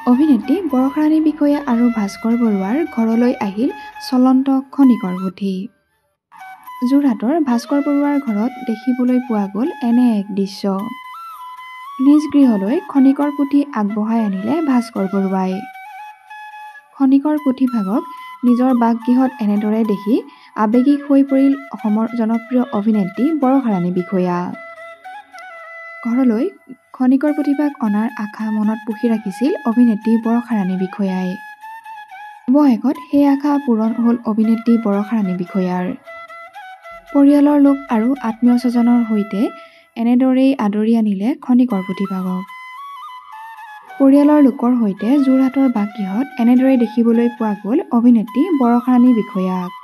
অভিনেত্ৰী বৰষাৰাণী বিষয়া আৰু ভাস্কৰ বৰুৱাৰ ঘৰলৈ আহিল চলন্ত খনিকৰ পুথি। যোৰহাটৰ ভাস্কৰ বৰুৱাৰ ঘৰত দেখিবলৈ পোৱা গ'ল এনে এক দৃশ্য। নিজ গৃহলৈ খনিকৰ পুথি আগবঢ়াই আনিলে ভাস্কৰ বৰুৱাই। খনিকৰ পুথিভাগক নিজৰ বাসগৃহত এনেদৰে দেখি আৱেগিক হৈ পৰিল অসমৰ জনপ্ৰিয় অভিনেত্ৰী বৰষাৰাণী বিষয়া। ঘৰলৈ খনিকৰ পুথিভাগ অনাৰ আশা মনত পুহি ৰাখিছিল অভিনেত্ৰী বৰষাৰাণী বিষয়াই। অৱশেষত সেই আশা পূৰণ হ'ল অভিনেত্ৰী বৰষাৰাণী বিষয়াৰ। পৰিয়ালৰ লোক আৰু আত্মীয় স্বজনৰ সৈতে এনেদৰেই আদৰি আনিলে খনিকৰ পুথিভাগক। পৰিয়ালৰ লোকৰ সৈতে যোৰহাটৰ বাসগৃহত এনেদৰে দেখিবলৈ পোৱা গ'ল অভিনেত্ৰী বৰষাৰাণী বিষয়াক।